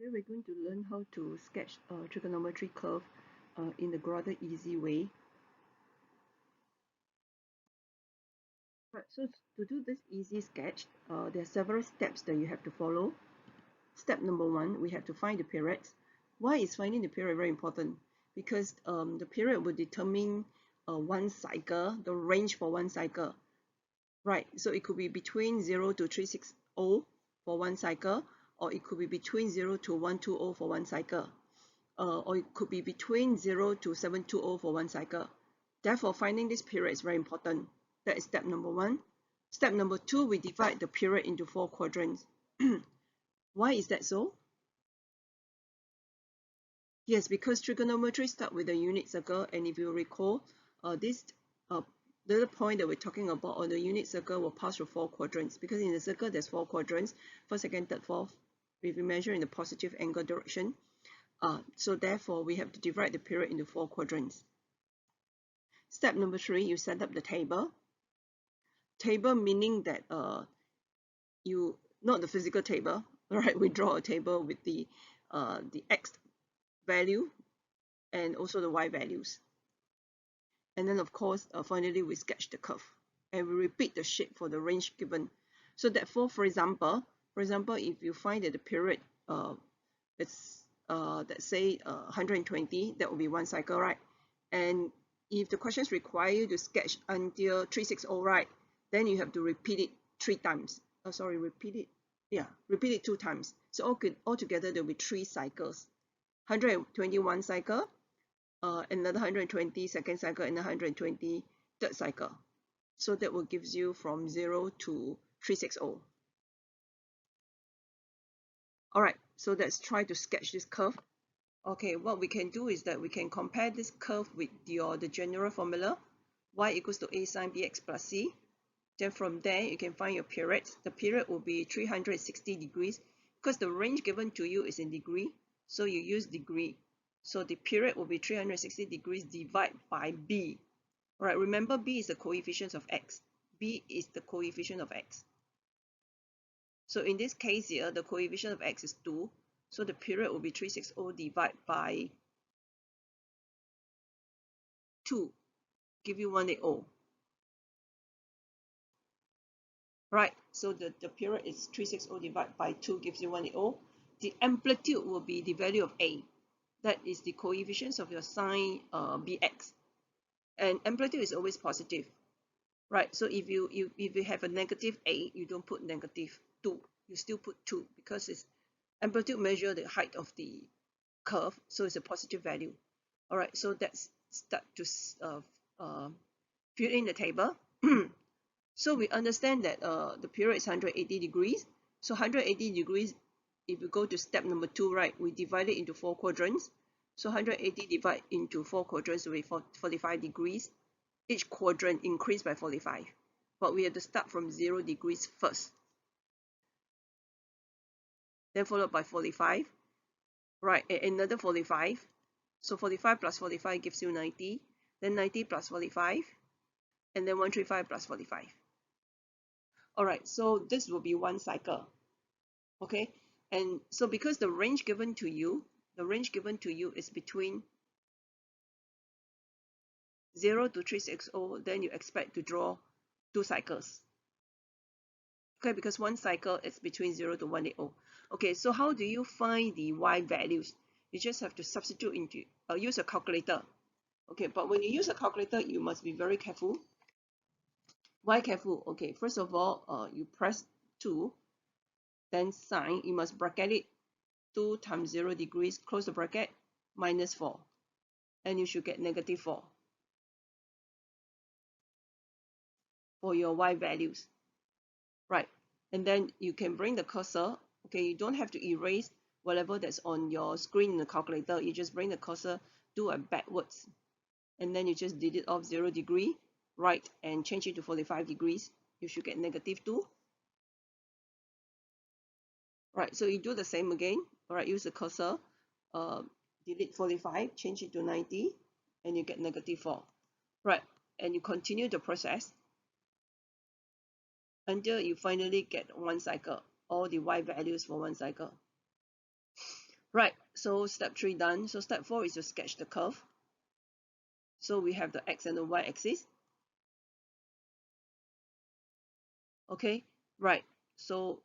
Today we're going to learn how to sketch a trigonometry curve in a rather easy way. Right, so to do this easy sketch, there are several steps that you have to follow. Step number one, we have to find the periods. Why is finding the period very important? Because the period will determine one cycle, the range for one cycle. Right, so it could be between 0 to 360 for one cycle, or it could be between 0 to 120 for one cycle. Or it could be between 0 to 720 for one cycle. Therefore, finding this period is very important. That is step number one. Step number two, we divide the period into 4 quadrants. Why is that so? Yes, because trigonometry starts with a unit circle, and if you recall, this little point that we're talking about on the unit circle will pass through 4 quadrants, because in the circle there's 4 quadrants, first, second, third, fourth, if we measure in the positive angle direction. So therefore, we have to divide the period into 4 quadrants. Step number 3, you set up the table. Table meaning that not the physical table, right? We draw a table with the x value and also the y values. And then of course, finally we sketch the curve and we repeat the shape for the range given. So therefore, for example, if you find that the period it's let's say 120, that will be one cycle, right? And if the questions require you to sketch until 360, right, then you have to repeat it 3 times. Repeat it 2 times. So altogether there will be 3 cycles. 121 cycle, another 120 second cycle, and 120 third cycle. So that will give you from 0 to 360. Alright, so let's try to sketch this curve. Okay, what we can do is that we can compare this curve with the general formula, y equals to a sine bx plus c. Then from there, you can find your period. The period will be 360 degrees because the range given to you is in degree. So you use degree. So the period will be 360 degrees divided by b. All right, remember b is the coefficient of x. b is the coefficient of x. So in this case here, the coefficient of x is 2. So the period will be 360 divided by 2, give you 180. Right, so the period is 360 divided by 2 gives you 180. The amplitude will be the value of a. That is the coefficient of your sine bx. And amplitude is always positive. Right, so if you have a negative a, you don't put negative 2. You still put 2 because it's amplitude measure the height of the curve, so it's a positive value. All right, so let's start to fill in the table. So we understand that the period is 180 degrees. So 180 degrees, if you go to step number 2, right, we divide it into 4 quadrants. So 180 divided into 4 quadrants will be 45 degrees. Each quadrant increased by 45. But we have to start from 0 degrees first. Then followed by 45. Right, another 45. So 45 plus 45 gives you 90. Then 90 plus 45. And then 135 plus 45. Alright, so this will be one cycle. Okay, and so because the range given to you is between 0 to 360, then you expect to draw 2 cycles. Okay, because one cycle is between 0 to 180. Okay, so how do you find the y values? You just have to substitute into, use a calculator. Okay, but when you use a calculator, you must be very careful. Why careful? Okay, first of all, you press 2, then sine, you must bracket it. 2 times 0 degrees, close the bracket, minus 4. And you should get negative 4 for your y values. Right, and then you can bring the cursor. Okay, you don't have to erase whatever that's on your screen in the calculator. You just bring the cursor, do a backwards. And then you just delete off 0 degree, right, and change it to 45 degrees. You should get negative 2. Right, so you do the same again. All right, use the cursor, delete 45, change it to 90, and you get negative 4. Right, and you continue the process until you finally get one cycle, all the y values for one cycle. Right, so step 3 done. So step 4 is to sketch the curve. So we have the x and the y axis. Okay, right. So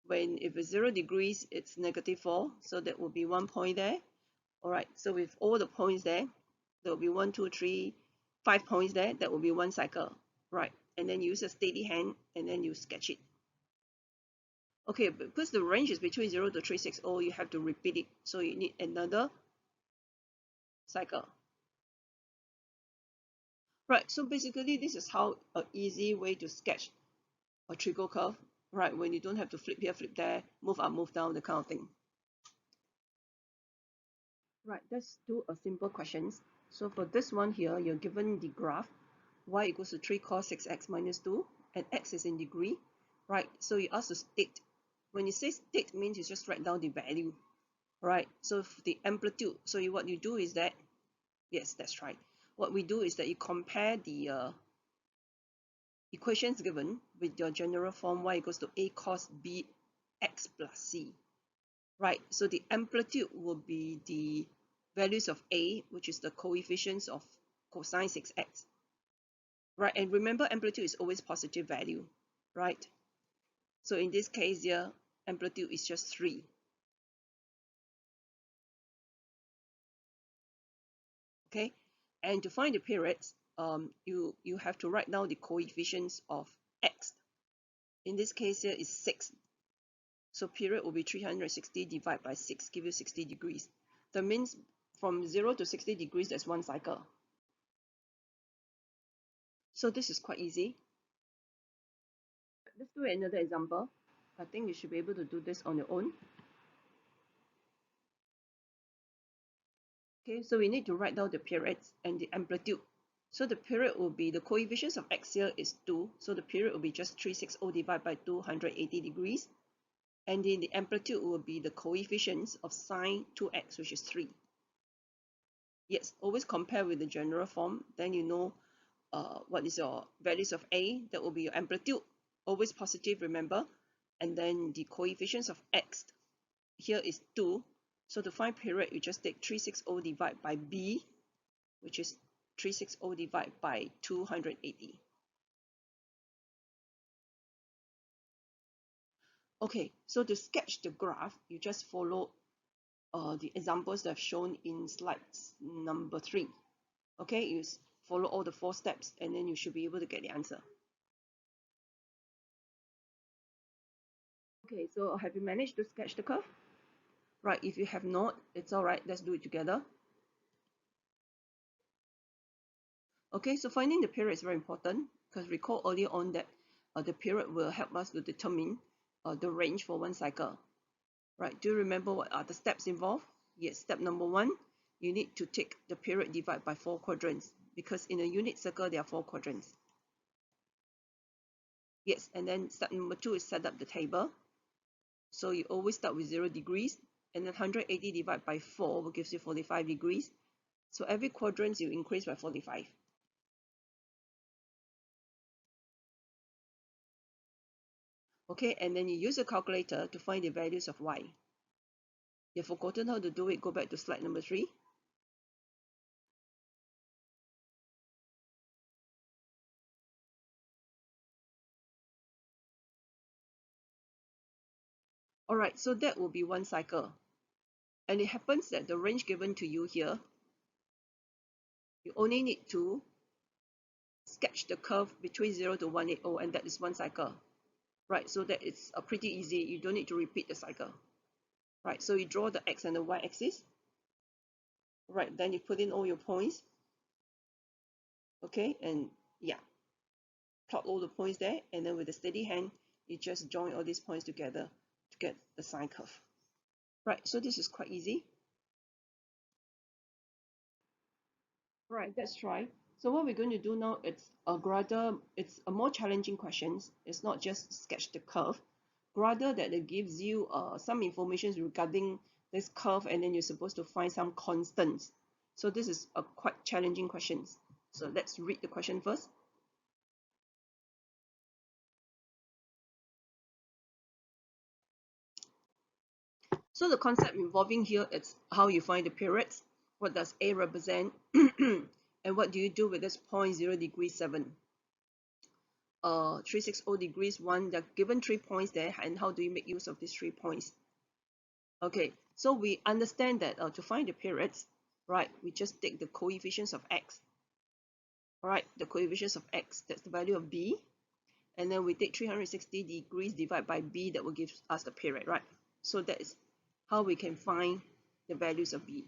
if it's 0 degrees, it's -4. So that will be 1 point there. All right, so with all the points there, there will be 1, 2, 3, 5 points there. That will be one cycle. Right, and then use a steady hand and then you sketch it. Okay, because the range is between 0 to 360, you have to repeat it. So you need another cycle. Right, so basically this is how an easy way to sketch a trigo curve, right? When you don't have to flip here, flip there, move up, move down, the kind of thing. Right, let's do a simple questions. So for this one here, you're given the graph y equals to 3 cos 6x minus 2, and x is in degree, right? So you ask to state. When you say state, means you just write down the value, right? So the amplitude, so what you do is that, yes, that's right. What we do is that you compare the equations given with your general form y equals to a cos b x plus c, right? So the amplitude will be the values of a, which is the coefficients of cosine 6x, right? And remember, amplitude is always positive value, right? So in this case here, amplitude is just 3. Okay, and to find the periods, you have to write down the coefficients of x. In this case here is 6. So period will be 360 divided by 6, give you 60 degrees. That means from 0 to 60 degrees, that's one cycle. So this is quite easy. Let's do another example. I think you should be able to do this on your own. Okay, so we need to write down the periods and the amplitude. So the period will be, the coefficients of x here is 2. So the period will be just 360 divided by 280 degrees. And then the amplitude will be the coefficients of sine 2x, which is 3. Yes, always compare with the general form. Then you know what is your values of a. That will be your amplitude. Always positive, remember. And then the coefficients of x. Here is 2. So to find period, you just take 360 divided by b, which is 360 divided by 280. Okay, so to sketch the graph, you just follow the examples that I've shown in slides number 3. Okay, you follow all the 4 steps and then you should be able to get the answer. Okay, so have you managed to sketch the curve? Right, if you have not, it's all right. Let's do it together. Okay, so finding the period is very important because recall earlier on that the period will help us to determine the range for one cycle. Right, do you remember what are the steps involved? Yes, step number 1, you need to take the period divided by 4 quadrants because in a unit circle there are 4 quadrants. Yes, and then step number 2 is set up the table. So you always start with 0 degrees and then 180 divided by 4 will give you 45 degrees. So every quadrant you increase by 45. Okay, and then you use a calculator to find the values of y. You've forgotten how to do it, go back to slide number 3. Alright, so that will be one cycle. And it happens that the range given to you here, you only need to sketch the curve between 0 to 180, and that is one cycle. Right, so that is pretty easy. You don't need to repeat the cycle. Right, so you draw the x and the y axis. Right, then you put in all your points. Okay, and yeah, plot all the points there, and then with a steady hand, you just join all these points together to get the sine curve. Right, so this is quite easy. Right, that's right. So what we're going to do now, it's a more challenging questions. It's not just sketch the curve, rather that it gives you some information regarding this curve, and then you're supposed to find some constants. So this is a quite challenging questions. So let's read the question first. So the concept involving here is how you find the periods. What does A represent? And what do you do with this 0.0 degrees 7? 360 degrees 1, there are given 3 points there, and how do you make use of these 3 points? Okay, so we understand that to find the periods, right, we just take the coefficients of x. All right, the coefficients of x, that's the value of b, and then we take 360 degrees divided by b, that will give us the period, right? So that is how we can find the values of b.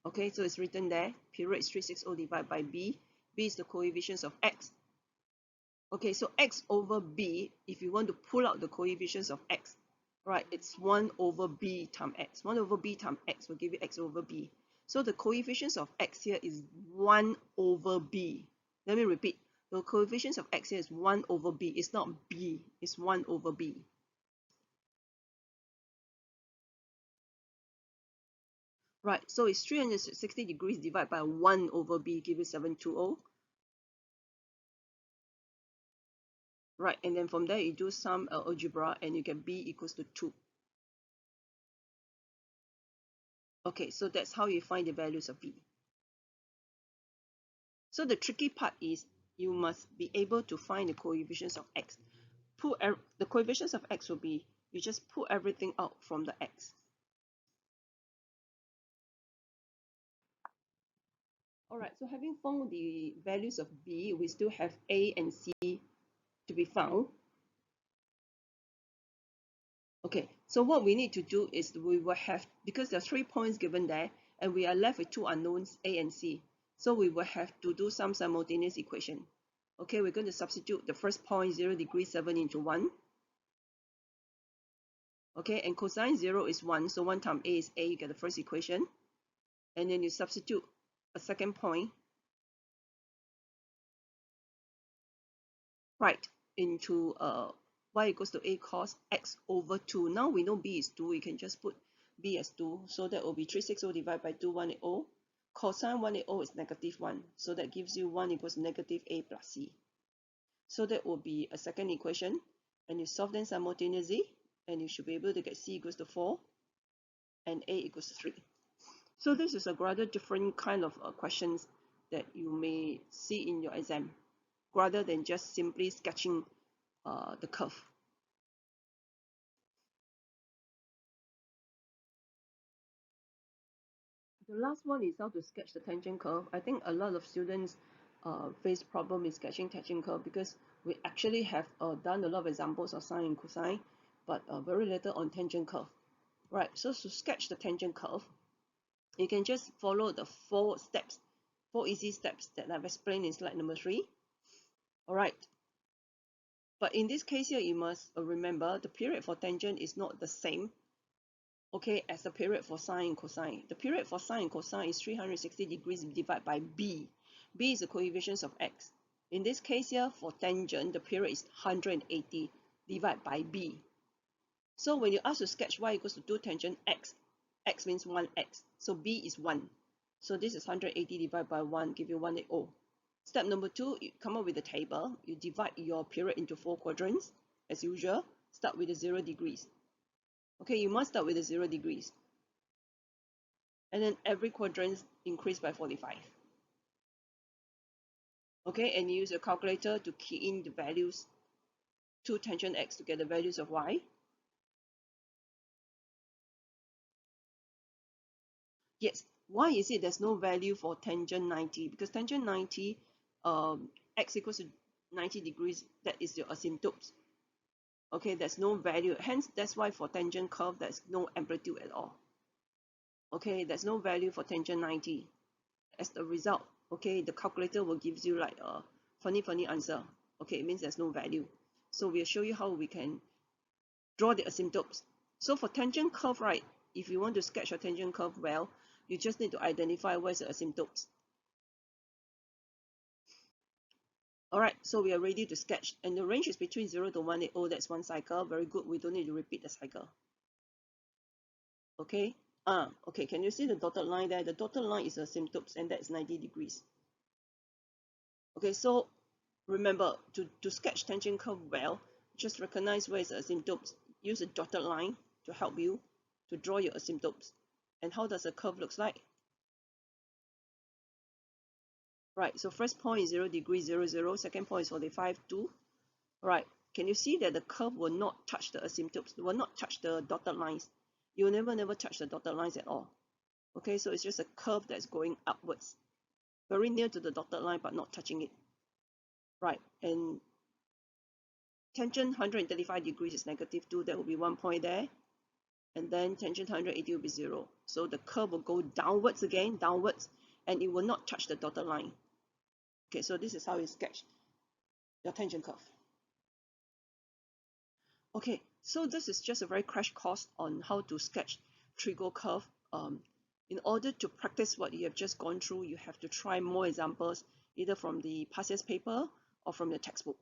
Okay, so it's written there, period is 360 divided by b. B is the coefficients of x. Okay, so x over b, if you want to pull out the coefficients of x, right, it's 1 over b times x. 1 over b times x will give you x over b. So the coefficients of x here is 1 over b. Let me repeat. The coefficients of x here is 1 over b. It's not b. It's 1 over b. Right, so it's 360 degrees divided by 1 over b, give you 720. Right, and then from there you do some algebra and you get b equals to 2. Okay, so that's how you find the values of b. So the tricky part is you must be able to find the coefficients of x. The coefficients of x will be, you just pull everything out from the x. Alright, so having found the values of b, we still have a and c to be found. Okay, so what we need to do is we will have, because there are 3 points given there, and we are left with 2 unknowns, a and c. So we will have to do some simultaneous equation. Okay, we're going to substitute the first point, 0 degrees 7 into 1. Okay, and cosine 0 is 1, so 1 times a is a, you get the first equation. And then you substitute a second point, right, into y equals to a cos x over 2. Now we know b is 2, you can just put b as 2. So that will be 360 divided by 2, 180. Cosine 180 is negative 1. So that gives you 1 equals negative a plus c. So that will be a second equation. And you solve them simultaneously. And you should be able to get c equals to 4 and a equals to 3. So this is a rather different kind of questions that you may see in your exam, rather than just simply sketching the curve. The last one is how to sketch the tangent curve. I think a lot of students face problem in sketching tangent curve because we actually have done a lot of examples of sine and cosine, but very little on tangent curve. Right, so to sketch the tangent curve, you can just follow the 4 steps, 4 easy steps that I've explained in slide number 3. All right, but in this case here, you must remember the period for tangent is not the same, okay, as the period for sine and cosine. The period for sine and cosine is 360 degrees divided by b. B is the coefficients of x. In this case here, for tangent, the period is 180 divided by b. So when you ask to sketch y equals to 2 tangent x, x means 1x, so b is 1. So this is 180 divided by 1, give you 180. Step number 2, you come up with a table. You divide your period into 4 quadrants. As usual, start with the 0 degrees. Okay, you must start with the 0 degrees. And then every quadrant increase by 45. Okay, and you use your calculator to key in the values to tangent x to get the values of y. Yes, why is it there's no value for tangent 90? Because tangent 90, x equals to 90 degrees, that is your asymptote. Okay, there's no value. Hence, that's why for tangent curve, there's no amplitude at all. Okay, there's no value for tangent 90. As the result, okay, the calculator will give you like a funny answer. Okay, it means there's no value. So we'll show you how we can draw the asymptotes. So for tangent curve, right, if you want to sketch a tangent curve well, you just need to identify where's the asymptotes. Alright, so we are ready to sketch, and the range is between 0 to 180. That's one cycle. Very good. We don't need to repeat the cycle. Okay. Okay. Can you see the dotted line there? The dotted line is asymptotes, and that's 90 degrees. Okay, so remember to sketch tangent curve well, just recognize where is the asymptotes. Use a dotted line. to help you to draw your asymptotes. And how does a curve looks like? Right, so first point is 0 degrees 0, 0. Second point is 45, 2. Right, can you see that the curve will not touch the asymptotes, will not touch the dotted lines? You will never touch the dotted lines at all. Okay, so it's just a curve that's going upwards, very near to the dotted line but not touching it. Right, and tangent 135 degrees is negative 2, that will be 1 point there. And then tangent 180 will be 0. So the curve will go downwards again, downwards, and it will not touch the dotted line. Okay, so this is how you sketch your tangent curve. Okay, so this is just a very crash course on how to sketch trigo curve. In order to practice what you have just gone through, you have to try more examples, either from the past year's paper or from the textbook.